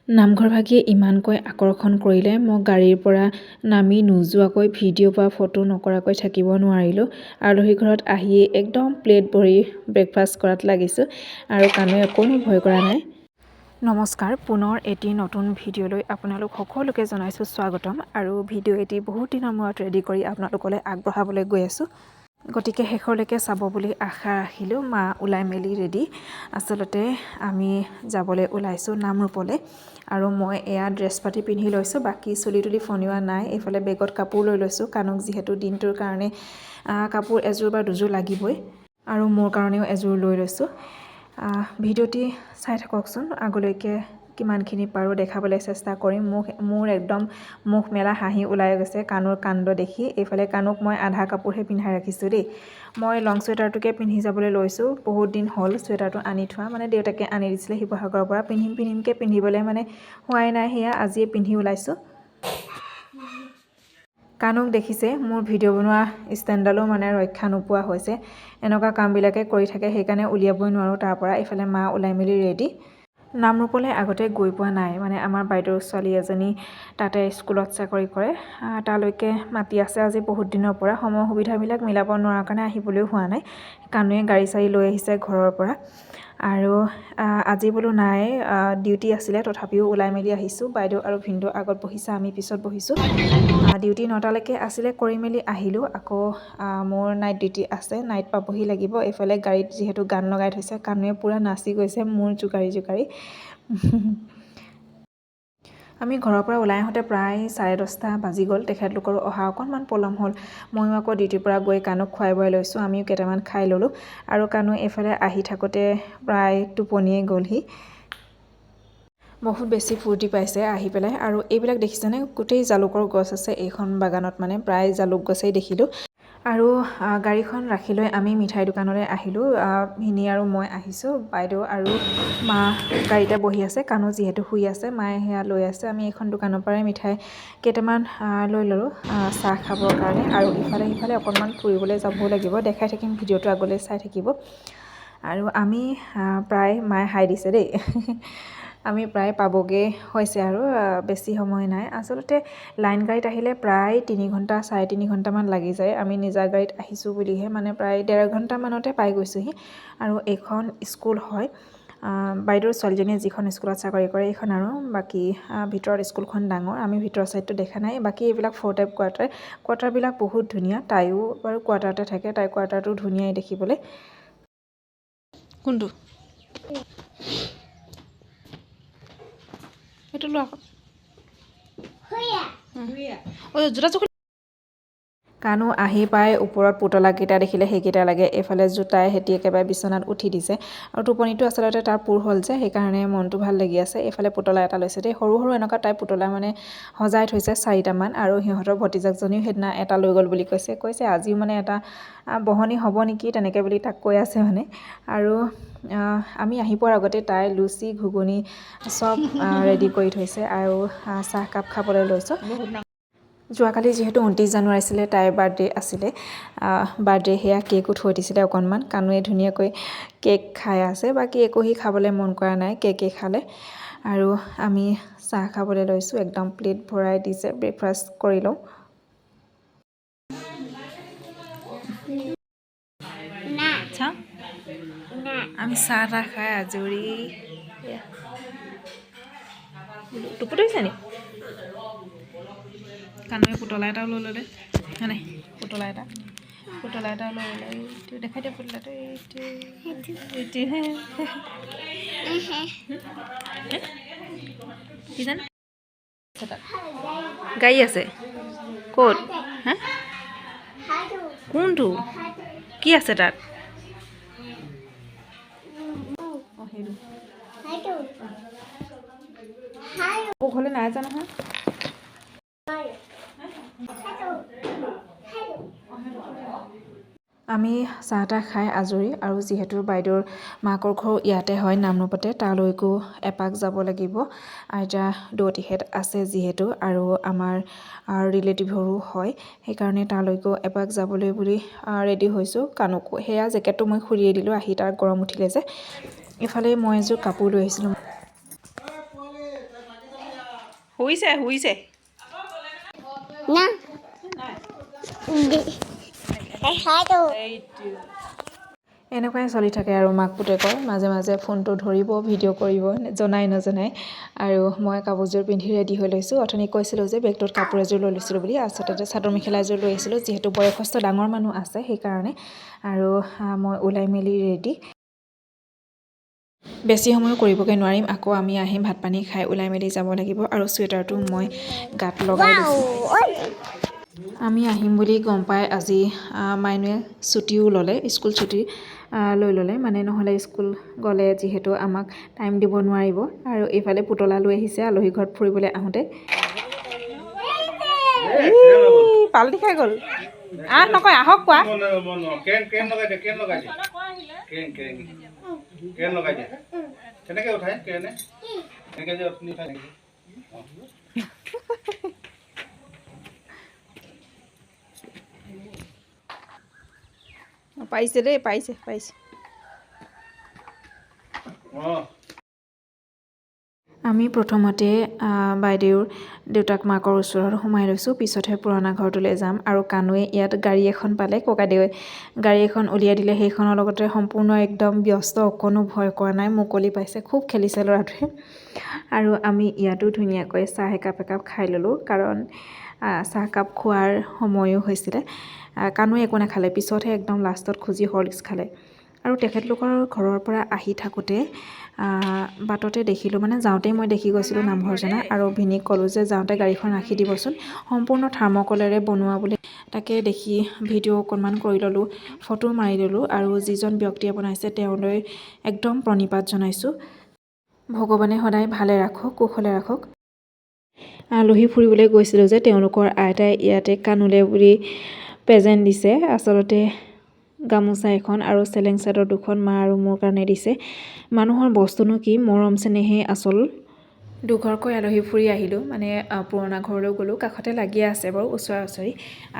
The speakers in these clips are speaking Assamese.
নামঘৰভাগিয়ে ইমানকৈ আকৰ্ষণ কৰিলে মই গাড়ীৰ পৰা নামি নোযোৱাকৈ ভিডিঅ' বা ফটো নকৰাকৈ থাকিব নোৱাৰিলোঁ। আলহী ঘৰত আহি একদম প্লেট ভৰি ব্ৰেকফাষ্ট কৰাত লাগিছোঁ আৰু কানুৱে অকণো ভয় কৰা নাই। নমস্কাৰ, পুনৰ এটি নতুন ভিডিঅ'লৈ আপোনালোক সকলোকে জনাইছোঁ স্বাগতম। আৰু ভিডিঅ' এটি বহুত দিনৰ মূৰত ৰেডি কৰি আপোনালোকলৈ আগবঢ়াবলৈ গৈ আছোঁ। গতিকে শেষলৈকে চাব বুলি আশা ৰাখিলোঁ। মা ওলাই মেলি ৰেডি। আচলতে আমি যাবলৈ ওলাইছোঁ নামৰূপলৈ আৰু মই এয়া ড্ৰেছ পাতি পিন্ধি লৈছোঁ। বাকী চুলি তুলি ফনিওৱা নাই। এইফালে বেগত কাপোৰ লৈ লৈছোঁ। কানুক যিহেতু দিনটোৰ কাৰণে কাপোৰ এযোৰ বা দুযোৰ লাগিবই আৰু মোৰ কাৰণেও এযোৰ লৈ লৈছোঁ। ভিডিঅ'টি চাই থাককচোন, আগলৈকে কিমানখিনি পাৰোঁ দেখাবলৈ চেষ্টা কৰিম। মোৰ একদম মুখ মেলা হাঁহি ওলাই গৈছে কানুৰ কাণ্ড দেখি। এইফালে কানুক মই আধা কাপোৰহে পিন্ধাই ৰাখিছোঁ দেই। মই লং চুৱেটাৰটোকে পিন্ধি যাবলৈ লৈছোঁ। বহুত দিন হ'ল চুৱেটাৰটো আনি থোৱা, মানে দেউতাকে আনি দিছিলে শিৱসাগৰৰ পৰা। পিন্ধিমকৈ পিন্ধিবলৈ মানে হোৱাই নাই, সেয়া আজিয়ে পিন্ধি ওলাইছোঁ। কানুক দেখিছে মোৰ ভিডিঅ' বনোৱা ষ্টেণ্ডডালো মানে ৰক্ষা নোপোৱা হৈছে। এনেকুৱা কামবিলাকে কৰি থাকে, সেইকাৰণে উলিয়াবই নোৱাৰোঁ তাৰ পৰা। এইফালে মা ওলাই মেলি ৰেডি। নামৰূপলৈ আগতে গৈ পোৱা নাই, মানে আমাৰ বাইদেউৰ ছোৱালী এজনী তাতে স্কুলত চাকৰি কৰে। তালৈকে মাতি আছে আজি বহুত দিনৰ পৰা। সময় সুবিধাবিলাক মিলাব নোৱাৰাৰ কাৰণে আহিবলৈও হোৱা নাই। কানুৱে গাড়ী চাড়ী লৈ আহিছে ঘৰৰ পৰা আৰু আজি বোলো নাই, ডিউটি আছিলে, তথাপিও ওলাই মেলি আহিছোঁ। বাইদেউ আৰু ভিনদেউ আগত বহিছে, আমি পিছত বহিছোঁ। ডিউটি 9টালৈকে আছিলে, কৰি মেলি আহিলোঁ। আকৌ মোৰ নাইট ডিউটি আছে, নাইট পাবহি লাগিব। এইফালে গাড়ীত যিহেতু গান লগাই থৈছে, কানুৱে পূৰা নাচি গৈছে মোৰ জোকাৰি জোকাৰি। আমি ঘৰৰ পৰা ওলাই আহোঁতে প্ৰায় 10:30 বাজি গ'ল। তেখেতলোকৰো অহা অকণমান পলম হ'ল। ময়ো আকৌ ডিউটিৰ পৰা গৈ কানুক খুৱাই বুৱাই লৈছোঁ। আমিও কেইটামান খাই ল'লোঁ আৰু কানু এইফালে আহি থাকোঁতে প্ৰায় টোপনিয়ে গ'লহি। বহুত বেছি ফূৰ্তি পাইছে আহি পেলাই। আৰু এইবিলাক দেখিছেনে, গোটেই জালুকৰ গছ আছে এইখন বাগানত, মানে প্ৰায় জালুক গছেই দেখিলোঁ। আৰু গাড়ীখন ৰাখি লৈ আমি মিঠাই দোকানলৈ আহিলোঁ। ভিনি আৰু মই আহিছোঁ, বাইদেউ আৰু মা গাড়ীতে বহি আছে। কানু যিহেতু শুই আছে, মায়ে সেয়া লৈ আছে। আমি এইখন দোকানৰ পৰাই মিঠাই কেইটামান লৈ ল'লোঁ চাহ খাবৰ কাৰণে। আৰু ইফালে সিফালে অকণমান ফুৰিবলৈ যাবও লাগিব, দেখাই থাকিম, ভিডিঅ'টো আগলৈ চাই থাকিব। আৰু আমি প্ৰায়, মায়ে হাই দিছে দেই, আমি প্ৰায় পাবগৈ হৈছে আৰু বেছি সময় নাই। আচলতে লাইন গাড়ীত আহিলে প্ৰায় 3 ঘণ্টা 3.5 ঘণ্টামান লাগি যায়। আমি নিজা গাড়ীত আহিছোঁ বুলিহে মানে প্ৰায় 1.5 ঘণ্টামানতে পাই গৈছোঁহি। আৰু এইখন স্কুল হয়, বাইদেউৰ ছোৱালীজনীয়ে যিখন স্কুলত চাকৰি কৰে এইখন। আৰু বাকী ভিতৰত স্কুলখন ডাঙৰ, আমি ভিতৰৰ ছাইডটো দেখা নাই। বাকী এইবিলাক 4 টাইপ কোৱাৰ্টাৰবিলাক বহুত ধুনীয়া। তাইও বাৰু কোৱাৰ্টাৰতে থাকে, তাইৰ কোৱাৰ্টাৰটো ধুনীয়াই দেখিবলৈ। কোনটো সেইটো লোৱা জোতা চোৰ। কানু আহি পাই ওপৰত পুতলাকেইটা দেখিলে সেইকেইটা লাগে। এইফালে জোতাই সেতি একেবাৰে বিচনাত উঠি দিছে। আৰু টোপনিটো আচলতে তাৰ পূৰ হ'ল যে, সেইকাৰণে মনটো ভাল লাগি আছে। এইফালে পুতলা এটা লৈছে দেই, সৰু সৰু এনেকুৱা টাইপ পুতলা মানে সজাই থৈছে 4টামান। আৰু সিহঁতৰ ভতিজাকজনীও সেইদিনা এটা লৈ গ'ল বুলি কৈছে আজিও মানে এটা বহনি হ'ব নেকি, তেনেকৈ বুলি তাক কৈ আছে মানে। আৰু আমি আহি পোৱাৰ আগতে তাই লুচি ঘুগুনি চব ৰেডি কৰি থৈছে আৰু চাহকাপ খাবলৈ লৈছোঁ। যোৱাকালি যিহেতু 29 জানুৱাৰী আছিলে, তাইৰ বাৰ্থডে আছিলে। বাৰ্থডে সেয়া কেকো থৈ দিছিলে অকণমান। কানুৱে ধুনীয়াকৈ কেক খাই আছে, বাকী একো সি খাবলৈ মন কৰা নাই, কেকেই খালে। আৰু আমি চাহ খাবলৈ লৈছোঁ, একদম প্লেট ভৰাই দিছে। ব্ৰেকফাষ্ট কৰি লওঁ। আমি চাহ তাহ খাই আজৰি। টোপনিছে নি? কানুৱে পুতলা এটাও লৈ ল'লে, হয় নাই? পুতলা এটাও লৈ ল'লে। এইটো দেখাই দিয়া পুতলাটো, এইটোহে কি জানো গাড়ী আছে ক'ত? হা, কোনটো কি আছে তাত? ঘৰলৈ নাই যোৱা নহয়। আমি চাহ তাহ খাই আজৰি। আৰু যিহেতু বাইদেউৰ মাকৰ ঘৰ ইয়াতে হয় নামৰূপতে, তালৈকো এপাক যাব লাগিব। আইতা দৌতিহঁত আছে যিহেতু, আৰু আমাৰ ৰিলেটিভৰো হয়, সেইকাৰণে তালৈকো এপাক যাবলৈ বুলি ৰেডি হৈছোঁ। কানুকো সেয়া জেকেটটো মই খুলিয়ে দিলোঁ, আহি তাৰ গৰম উঠিলে যে। ইফালে মই এযোৰ কাপোৰ লৈ আহিছিলোঁ। শুইছে শুইছে না এনেকুৱাই চলি থাকে আৰু মাক পুতেকৰ মাজে মাজে ফোনটো ধৰিব ভিডিঅ' কৰিব জনাই নজনাই আৰু মই কাপোৰযোৰ পিন্ধি ৰেডি হৈ লৈছোঁ অথনি কৈছিলোঁ যে বেগটোত কাপোৰ এযোৰ লৈ লৈছিলোঁ বুলি আচলতে চাদৰ মেখেলা এযোৰ লৈ আহিছিলোঁ যিহেতু বয়সস্থ ডাঙৰ মানুহ আছে সেইকাৰণে আৰু মই ওলাই মেলি ৰেডি বেছি সময় কৰিবগৈ নোৱাৰিম আকৌ আমি আহিম ভাত পানী খাই ওলাই মেলি যাব লাগিব আৰু চুৱেটাৰটো মই গাত লগাই লৈছোঁ আমি আহিম বুলি গম পাই আজি মাইনুৱে ছুটিও ল'লে স্কুল ছুটি লৈ ল'লে মানে নহ'লে স্কুল গ'লে যিহেতু আমাক টাইম দিব নোৱাৰিব আৰু এইফালে পুতলা লৈ আহিছে আলহী ঘৰত ফুৰিবলৈ আহোঁতে পাল্টি খাই গ'ল নকয় আহক কোৱা পাইছে দেই পাইছে আমি প্ৰথমতে বাইদেউৰ দেউতাক মাকৰ ওচৰত সোমাই লৈছোঁ পিছতহে পুৰণা ঘৰটোলৈ যাম আৰু কানুৱে ইয়াত গাড়ী এখন পালে ককাইদেৱে গাড়ী এখন উলিয়াই দিলে সেইখনৰ লগতে সম্পূৰ্ণ একদম ব্যস্ত অকণো ভয় কৰা নাই মুকলি পাইছে খুব খেলিছে ল'ৰাটোৱে আৰু আমি ইয়াতো ধুনীয়াকৈ চাহ একাপ খাই ল'লোঁ কাৰণ চাহকাপ খোৱাৰ সময়ো হৈছিলে কানুৱে একো নাখালে পিছতহে একদম লাষ্টত খুজি হৰলিক্স খালে আৰু তেখেতলোকৰ ঘৰৰ পৰা আহি থাকোঁতে বাটতে দেখিলোঁ মানে যাওঁতেই মই দেখি গৈছিলোঁ নামঘৰ জনা আৰু ভিনিক ক'লোঁ যে যাওঁতে গাড়ীখন ৰাখি দিবচোন সম্পূৰ্ণ থাৰ্মকলেৰে বনোৱা বুলি তাকে দেখি ভিডিঅ' অকণমান কৰি ল'লোঁ ফটো মাৰি ল'লোঁ আৰু যিজন ব্যক্তিয়ে বনাইছে তেওঁলৈ একদম প্ৰণিপাত জনাইছোঁ ভগৱানে সদায় ভালে ৰাখক কুশলে ৰাখক আলহী ফুৰিবলৈ গৈছিলোঁ যে তেওঁলোকৰ আইতাই ইয়াতে কানুলে বুলি প্ৰেজেণ্ট দিছে আচলতে গামোচা এখন আৰু চেলেং চাদৰ দুখন মা আৰু মোৰ কাৰণে দিছে মানুহৰ বস্তুনো কি মৰম চেনেহে আচল দুঘৰকৈ আলহী ফুৰি আহিলোঁ মানে পুৰণা ঘৰলৈ গ'লোঁ কাষতে লাগি আছে বাৰু ওচৰা ওচৰি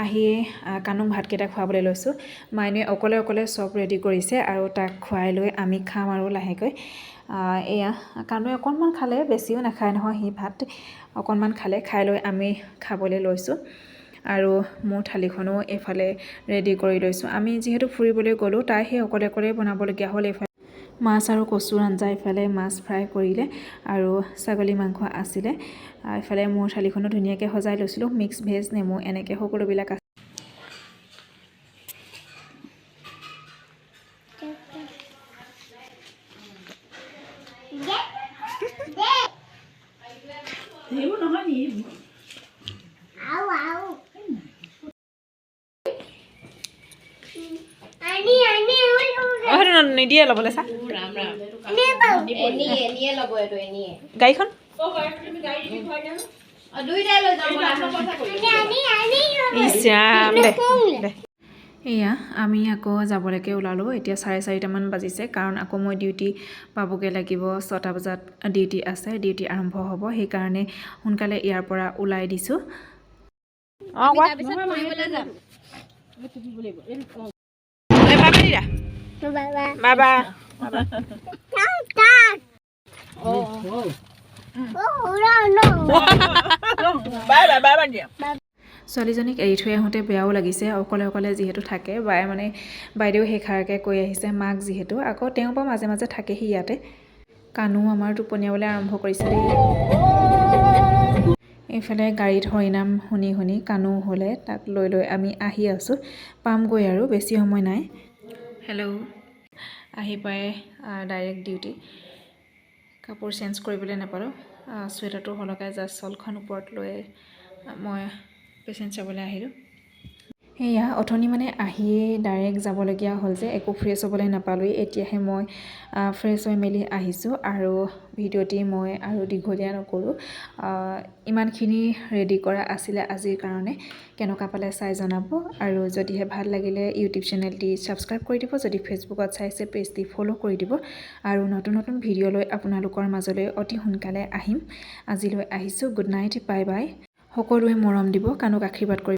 আহি কানুক ভাতকেইটা খুৱাবলৈ লৈছোঁ মাইনুৱে অকলে চব ৰেডি কৰিছে আৰু তাক খুৱাই লৈ আমি খাম আৰু লাহেকৈ এয়া কানুৱে অকণমান খালে বেছিও নাখায় নহয় সি ভাত অকণমান খালে খাই লৈ আমি খাবলৈ লৈছোঁ আৰু মোৰ থালিখনো এইফালে ৰেডি কৰি লৈছোঁ আমি যিহেতু ফুৰিবলৈ গ'লোঁ তাই সেই অকলে বনাবলগীয়া হ'ল এইফালে মাছ আৰু কচুৰ আঞ্জা ইফালে মাছ ফ্ৰাই কৰিলে আৰু ছাগলী মাংস আছিলে ইফালে মোৰ থালিখনো ধুনীয়াকৈ সজাই লৈছিলোঁ মিক্স ভেজ নেমু এনেকৈ সকলোবিলাক আছে নিদিয়ে ল'বলৈ চা গাড়ীখন এয়া আমি আকৌ যাবলৈকে ওলালোঁ এতিয়া 4:30মান বাজিছে কাৰণ আকৌ মই ডিউটি পাবগৈ লাগিব 6টা বজাত ডিউটি আছে ডিউটি আৰম্ভ হ'ব সেইকাৰণে সোনকালে ইয়াৰ পৰা ওলাই দিছোঁ বাবা ছোৱালীজনীক এৰি থৈ আহোঁতে বেয়াও লাগিছে অকলে যিহেতু থাকে বায়ে মানে বাইদেউ সেইষাৰকে কৈ আহিছে মাক যিহেতু আকৌ তেওঁ পৰা মাজে মাজে থাকেহি ইয়াতে কানু আমাৰ টোপনিয়াবলৈ আৰম্ভ কৰিছে দেই এইফালে গাড়ীত হৰিনাম শুনি কানু হ'লে তাক লৈ আমি আহি আছোঁ পামগৈ আৰু বেছি সময় নাই হেল্ল' আহি পাই ডাইৰেক্ট ডিউটি কাপোৰ চেঞ্জ কৰিবলৈ নাপালোঁ চুৱেটাৰটো সলকাই জাষ্ট শ্বলখন ওপৰত লৈ মই পেচেণ্ট চাবলৈ আহিলোঁ সেয়া অথনি মানে আহিয়েই ডাইৰেক্ট যাবলগীয়া হ'ল যে একো ফ্ৰেছ হ'বলৈ নাপালোঁৱেই এতিয়াহে মই ফ্ৰেছ হৈ মেলি আহিছোঁ আৰু ভিডিঅ'টি মই আৰু দীঘলীয়া নকৰোঁ ইমানখিনি ৰেডি কৰা আছিলে আজিৰ কাৰণে কেনেকুৱা পালে চাই জনাব আৰু যদিহে ভাল লাগিলে ইউটিউব চেনেলটি ছাবস্ক্ৰাইব কৰি দিব যদি ফেচবুকত চাইছে পেজটি ফ'ল' কৰি দিব আৰু নতুন ভিডিঅ' লৈ আপোনালোকৰ মাজলৈ অতি সোনকালে আহিম আজিলৈ আহিছোঁ গুড নাইট বাই বাই সকলোৱে মৰম দিব কানুক আশীৰ্বাদ কৰিব